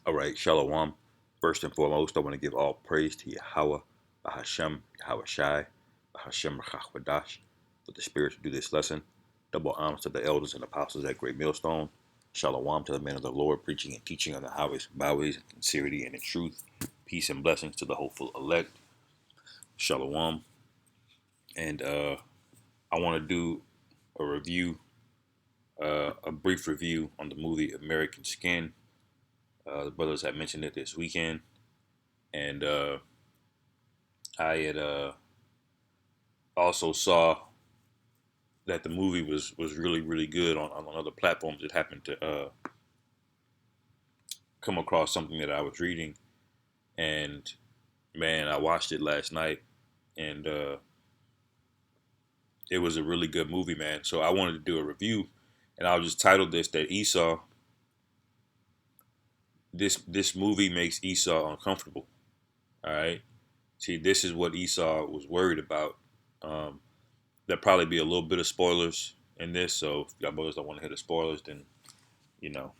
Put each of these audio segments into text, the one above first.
All right, Shalom. First and foremost, I want to give all praise to Yahweh, Hashem, Yahweh Shai, Hashem Rachwadash, for the Spirit to do this lesson. Double honors to the elders and apostles at Great Millstone. Shalom to the men of the Lord, preaching and teaching on the highways and byways in sincerity and in truth. Peace and blessings to the hopeful elect. Shalom. And I want to do a review, a brief review on the movie American Skin. The brothers had mentioned it this weekend. And I had also saw that the movie was really good on other platforms. It happened to come across something that I was reading, and man, I watched it last night, and it was a really good movie, man. So I wanted to do a review, and I'll just title this that Esau. This movie makes Esau uncomfortable. All right. See, this is what Esau was worried about. There'll probably be a little bit of spoilers in this, so if y'all brothers don't want to hear the spoilers, then you know,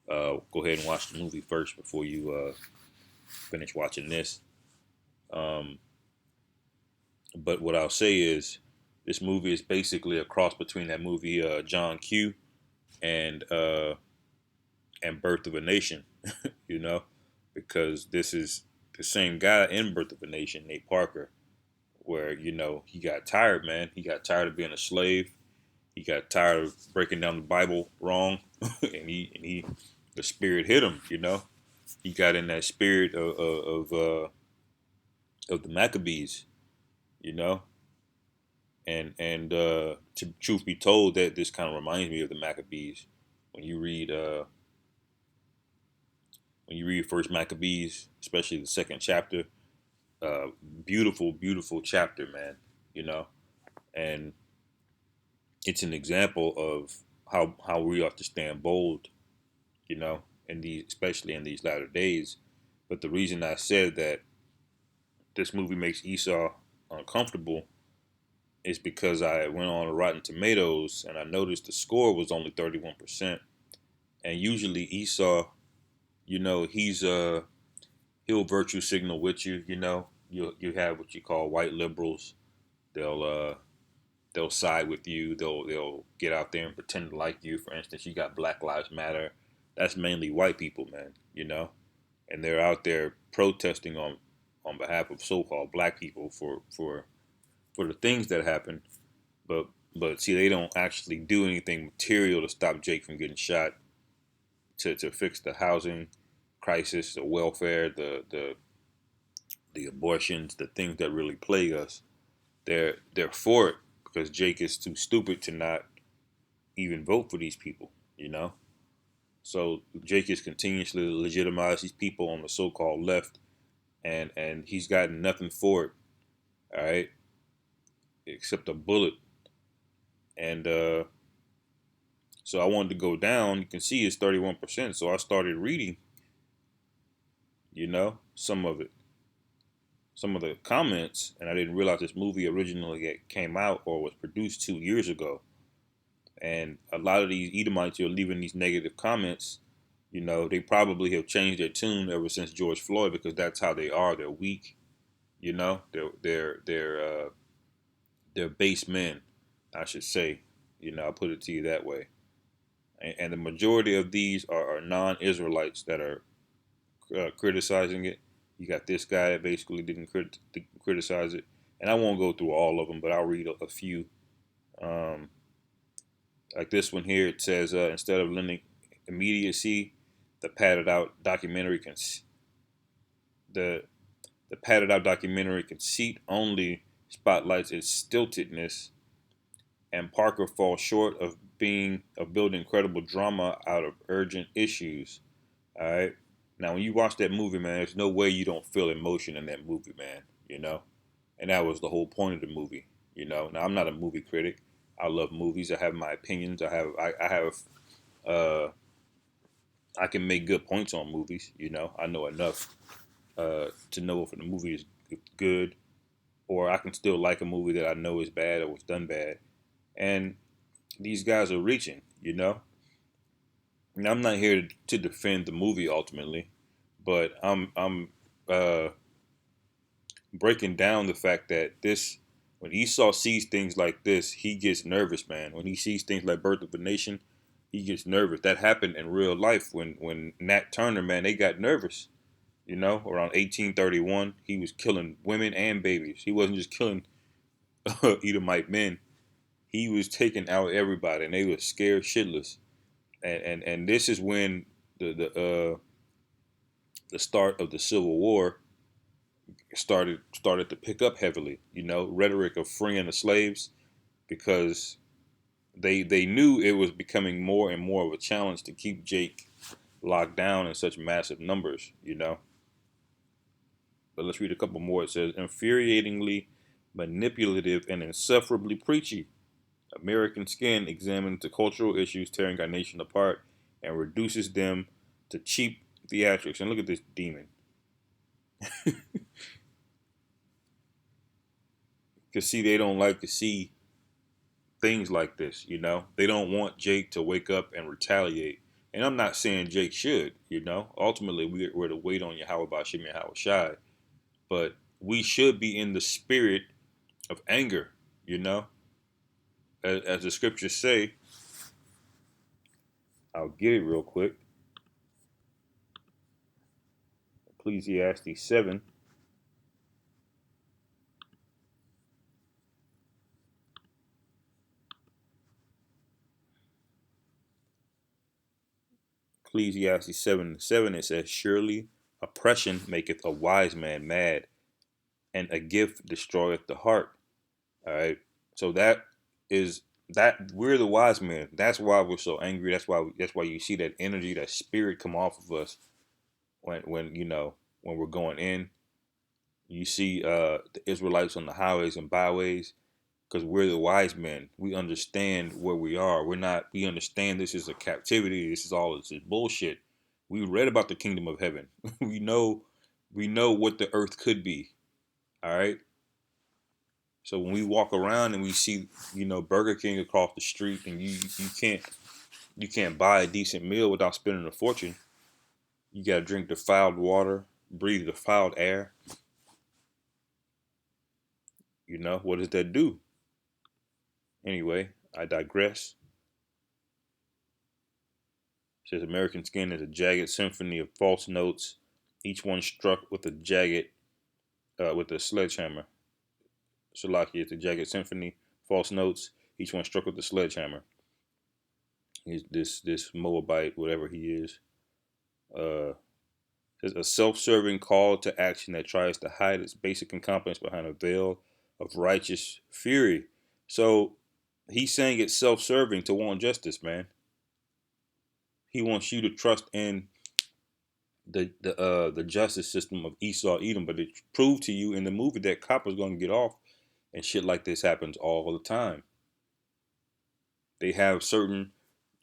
go ahead and watch the movie first before you finish watching this. Um, but what I'll say is, this movie is basically a cross between that movie John Q and Birth of a Nation, you know, because this is the same guy in Birth of a Nation, Nate Parker, where he got tired, man. He got tired of being a slave. He got tired of breaking down the Bible wrong, and the spirit hit him. He got in that spirit of the Maccabees. You know, and to truth be told, that this kind of reminds me of the Maccabees when you read First Maccabees, especially the second chapter. Beautiful chapter, man. You know, and it's an example of how we ought to stand bold, especially in these latter days. But the reason I said that this movie makes Esau uncomfortable is because I went on Rotten Tomatoes and I noticed the score was only 31%. And usually Esau, he'll virtue signal with you. You have what you call white liberals. They'll side with you. They'll get out there and pretend to like you. For instance, you got Black Lives Matter. That's mainly white people, man. And they're out there protesting on behalf of so-called black people for the things that happen. But see, they don't actually do anything material to stop Jake from getting shot, to fix the housing crisis, the welfare, the abortions, the things that really plague us. They're for it because Jake is too stupid to not even vote for these people. So Jake is continuously legitimize these people on the so-called left, and he's gotten nothing for it. All right, except a bullet. And so I wanted to go down. You can see it's 31%. So I started reading, some of it, some of the comments, and I didn't realize this movie originally came out or was produced 2 years ago. And a lot of these Edomites who are leaving these negative comments, they probably have changed their tune ever since George Floyd, because that's how they are. They're weak, they're base men, I should say. I'll put it to you that way. And the majority of these are non-Israelites that are criticizing it. You got this guy that basically didn't criticize it, and I won't go through all of them, but I'll read a few. Like this one here, it says instead of lending immediacy, the padded out documentary conceit only spotlights its stiltedness, and Parker falls short of building credible drama out of urgent issues. All right. Now, when you watch that movie, man, there's no way you don't feel emotion in that movie, man. And that was the whole point of the movie. Now I'm not a movie critic. I love movies. I have my opinions. I can make good points on movies. I know enough to know if a movie is good, or I can still like a movie that I know is bad or was done bad. And these guys are reaching. Now, I'm not here to defend the movie ultimately, but I'm uh, breaking down the fact that this when Esau sees things like this, he gets nervous, man. When he sees things like Birth of a Nation, he gets nervous. That happened in real life when Nat Turner, man, they got nervous. You know, around 1831, he was killing women and babies. He wasn't just killing Edomite men. He was taking out everybody, and they were scared shitless. And this is when the start of the Civil War started to pick up heavily. You know, rhetoric of freeing the slaves because they knew it was becoming more and more of a challenge to keep Jake locked down in such massive numbers. You know, but let's read a couple more. It says, infuriatingly manipulative and insufferably preachy. American Skin examines the cultural issues tearing our nation apart and reduces them to cheap theatrics. And look at this demon. Because, see, they don't like to see things like this, you know? They don't want Jake to wake up and retaliate. And I'm not saying Jake should, you know? Ultimately, we're to wait on Yahweh Bashim and Yahweh Shai. But we should be in the spirit of anger, you know? As the scriptures say, I'll get it real quick. Ecclesiastes 7. Ecclesiastes 7:7, it says, surely oppression maketh a wise man mad, and a gift destroyeth the heart. All right. So is that we're the wise men. That's why we're so angry. That's why you see that energy, that spirit come off of us when you know when we're going in. You see the Israelites on the highways and byways because we're the wise men. We understand where we are. We're not. We understand this is a captivity. This is bullshit. We read about the kingdom of heaven. we know, we know what the earth could be. All right. So when we walk around and we see, you know, Burger King across the street, and you can't buy a decent meal without spending a fortune. You got to drink defiled water, breathe defiled air. You know what does that do? Anyway, I digress. It says American Skin is a jagged symphony of false notes, each one struck with a jagged with a sledgehammer. Shalaki is a jagged symphony, false notes, each one struck with a sledgehammer. He's this Moabite, whatever he is. Uh, There's a self-serving call to action that tries to hide its basic incompetence behind a veil of righteous fury. So he's saying it's self-serving to want justice, man. He wants you to trust in the justice system of Esau Edom, but it proved to you in the movie that coppers gonna get off, and shit like this happens all the time. They have certain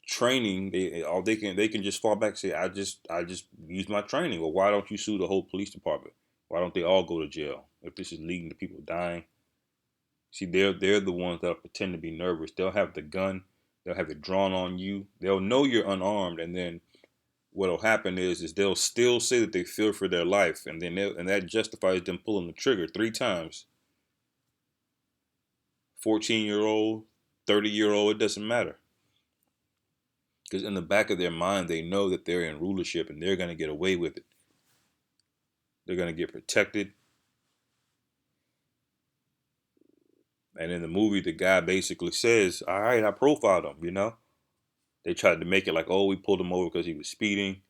training. They can just fall back and say, I just use my training. Well, why don't you sue the whole police department? Why don't they all go to jail if this is leading to people dying? See, they're the ones that pretend to be nervous. They'll have the gun, they'll have it drawn on you. They'll know you're unarmed, and then what'll happen is they'll still say that they fear for their life, and then and that justifies them pulling the trigger 3 times. 14-year old, 30-year old, it doesn't matter. Because in the back of their mind, they know that they're in rulership and they're going to get away with it. They're going to get protected. And in the movie, the guy basically says, all right, I profiled him, you know? They tried to make it like, oh, we pulled him over because he was speeding.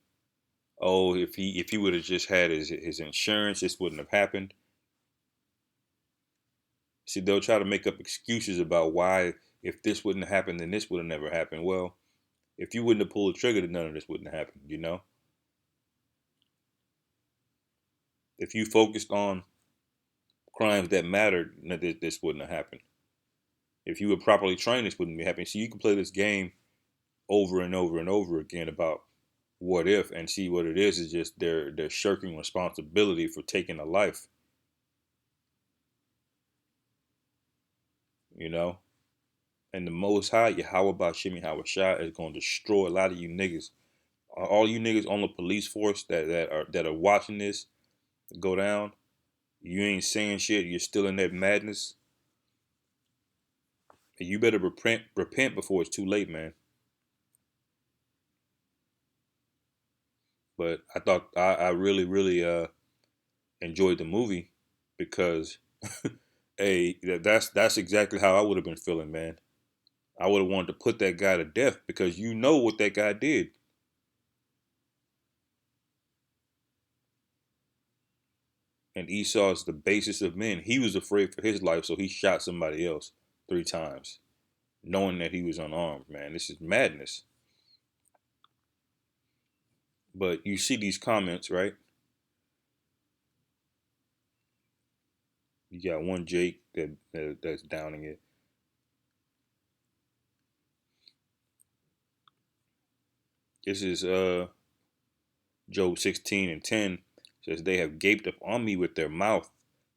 Oh, if he would have just had his insurance, this wouldn't have happened. See, they'll try to make up excuses about why, if this wouldn't have happened, then this would have never happened. Well, if you wouldn't have pulled the trigger, then none of this wouldn't have happened, you know? If you focused on crimes that mattered, this wouldn't have happened. If you were properly trained, this wouldn't be happening. So you can play this game over and over and over again about what if, and see what it is just they're shirking responsibility for taking a life. You know? And the Most High, Yahweh Bashimi Hawashai, is going to destroy a lot of you niggas All you niggas on the police force that are watching this go down, you ain't saying shit. You're still in that madness. And you better repent before it's too late, man. But I thought I really really enjoyed the movie because hey, that's exactly how I would have been feeling, man. I would have wanted to put that guy to death because you know what that guy did. And Esau is the basis of men. He was afraid for his life, so he shot somebody else 3 times, knowing that he was unarmed, man. This is madness. But you see these comments, right? You got one Jake that's downing it. This is Job 16:10 says, "They have gaped upon me with their mouth.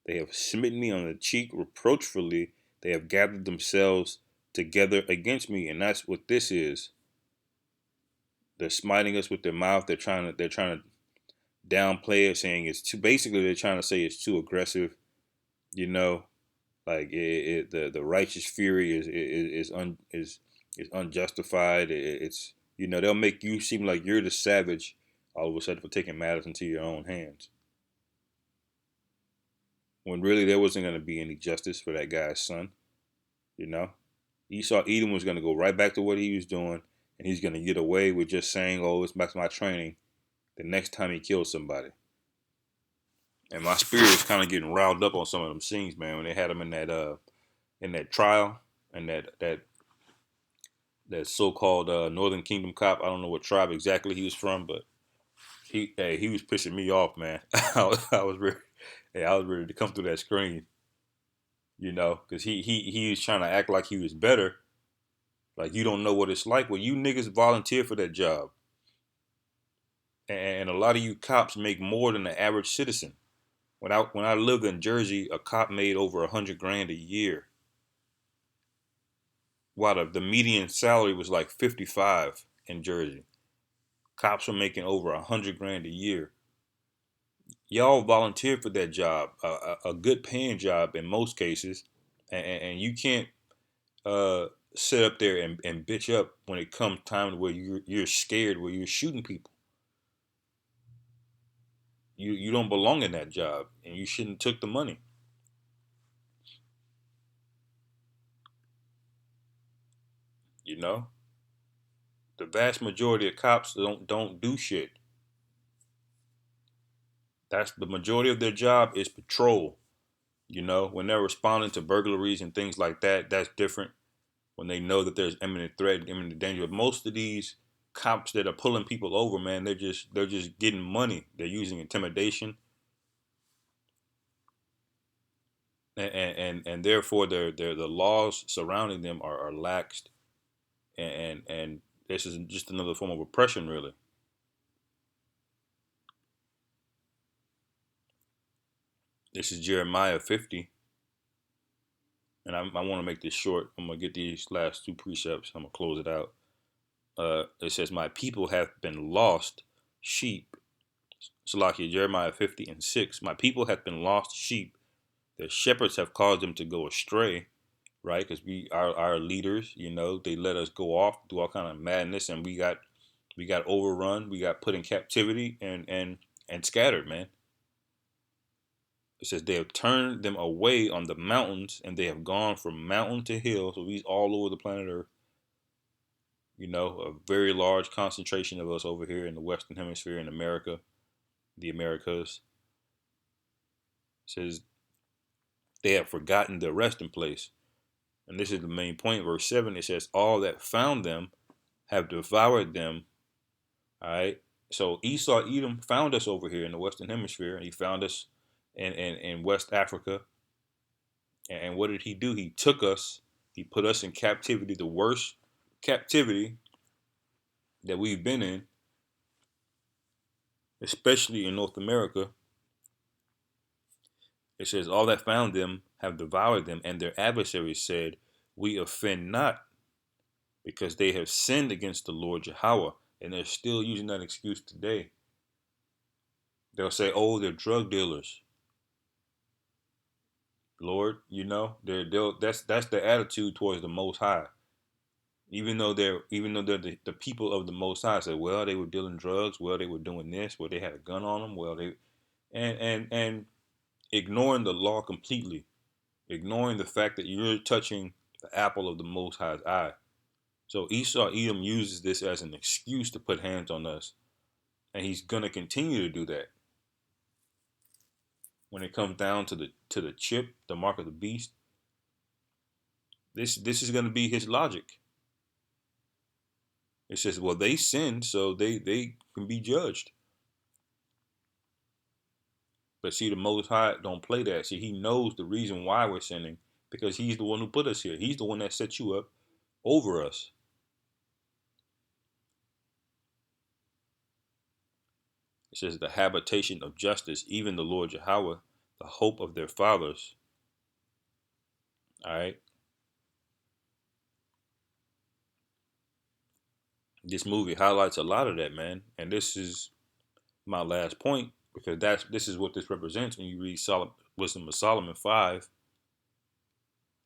They have smitten me on the cheek reproachfully. They have gathered themselves together against me." And that's what this is. They're smiting us with their mouth. They're trying to downplay it, saying it's too. Basically, they're trying to say it's too aggressive. You know, like the righteous fury is unjustified. It's they'll make you seem like you're the savage all of a sudden for taking matters into your own hands, when really there wasn't going to be any justice for that guy's son. You know, Esau Edom was going to go right back to what he was doing, and he's going to get away with just saying, "Oh, it's back to my training." The next time he kills somebody, and my spirit is kind of getting riled up on some of them scenes, man. When they had him in that trial, and that so-called Northern Kingdom cop. I don't know what tribe exactly he was from, but he was pissing me off, man. I was ready. Hey, I was ready to come through that screen, because he was trying to act like he was better. Like, you don't know what it's like. Well, you niggas volunteer for that job, and a lot of you cops make more than the average citizen. When I lived in Jersey, a cop made over 100 grand a year, while the median salary was like 55 in Jersey. Cops were making over 100 grand a year. Y'all volunteer for that job, a good paying job in most cases, and you can't sit up there and bitch up when it comes time where you're scared, where you're shooting people. You don't belong in that job, and you shouldn't took the money. You know, the vast majority of cops don't do shit. That's the majority of their job is patrol. When they're responding to burglaries and things like that, that's different. When they know that there's imminent threat and imminent danger. But most of these cops that are pulling people over, man, they're just getting money. They're using intimidation, and therefore the laws surrounding them are laxed, and this is just another form of oppression, really. This is Jeremiah 50, and I want to make this short. I'm gonna get these last two precepts. I'm gonna close it out. It says, "My people have been lost sheep." Salakia, Jeremiah 50:6. "My people have been lost sheep. Their shepherds have caused them to go astray," right? Because our leaders, they let us go off, do all kind of madness, and we got overrun, we got put in captivity and scattered, man. It says they have turned them away on the mountains, and they have gone from mountain to hill. So he's all over the planet Earth. A very large concentration of us over here in the Western Hemisphere in America, the Americas. It says they have forgotten their resting place. And this is the main point. Verse 7, it says, "All that found them have devoured them." All right. So Esau Edom found us over here in the Western Hemisphere, and he found us in West Africa. And what did he do? He took us, he put us in captivity, the worst captivity that we've been in, especially in North America. It says, "All that found them have devoured them, and their adversaries said, We offend not, because they have sinned against the Lord Yahweh. And they're still using that excuse today. They'll say, "Oh, they're drug dealers." Lord, that's the attitude towards the Most High. Even though they're the people of the Most High, say, well, they were dealing drugs, well, they were doing this, well, they had a gun on them, well, they and ignoring the law completely, ignoring the fact that you're touching the apple of the Most High's eye. So Esau Edom uses this as an excuse to put hands on us, and he's gonna continue to do that. When it comes down to the chip, the mark of the beast, this is gonna be his logic. It says, well, they sinned, so they can be judged. But see, the Most High don't play that. See, he knows the reason why we're sinning because he's the one who put us here. He's the one that set you up over us. It says the habitation of justice, even the Lord Yahweh, the hope of their fathers. All right. This movie highlights a lot of that, man. And this is my last point because this is what this represents when you read Wisdom of Solomon 5.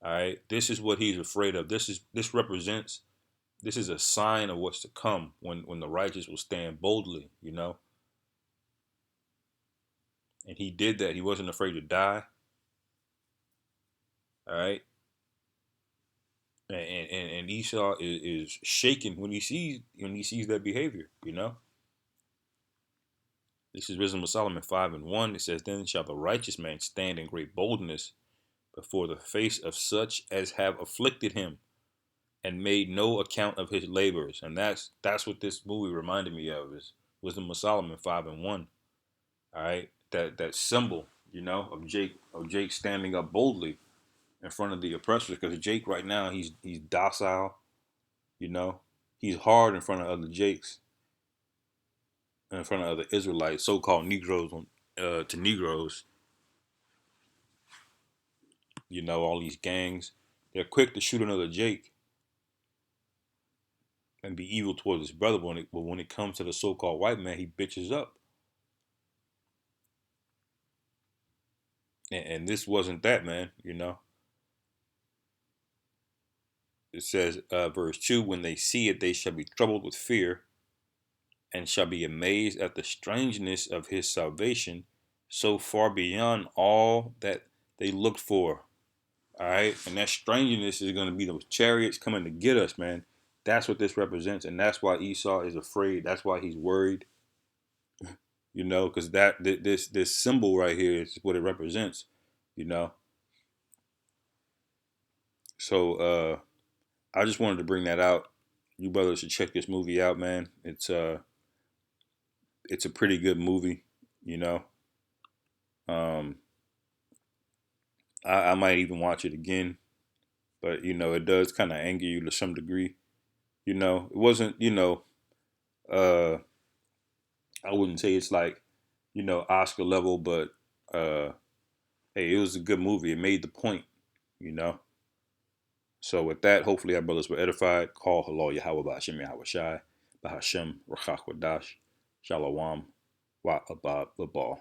All right. This is what he's afraid of. This represents, this is a sign of what's to come when the righteous will stand boldly, And he did that. He wasn't afraid to die. All right. And Esau is shaken when he sees that behavior. This is Wisdom of Solomon 5:1. It says, then shall the righteous man stand in great boldness before the face of such as have afflicted him and made no account of his labors. And that's what this movie reminded me of, is Wisdom of Solomon 5:1. All right. That symbol, of Jake standing up boldly in front of the oppressors, because Jake right now he's docile, he's hard in front of other Jakes, in front of other Israelites, so-called Negroes, to Negroes, all these gangs, they're quick to shoot another Jake and be evil towards his brother, but when it comes to the so-called white man, he bitches up, and this wasn't that, man. It says, verse 2, when they see it, they shall be troubled with fear and shall be amazed at the strangeness of his salvation, so far beyond all that they looked for. All right. And that strangeness is going to be those chariots coming to get us, man. That's what this represents. And that's why Esau is afraid. That's why he's worried, because this symbol right here is what it represents, you know. So I just wanted to bring that out. You brothers should check this movie out, man. It's a pretty good movie, you know. Um, I might even watch it again, but it does kind of anger you to some degree. It wasn't, uh, I wouldn't say it's like, Oscar level, but uh, hey, it was a good movie. It made the point, you know. So with that, hopefully our brothers were edified. Call halal Yahweh Ba'ashem Yahweh Shai Ba'Hashem Rachach Wadash Shalom Wa Abad Labal.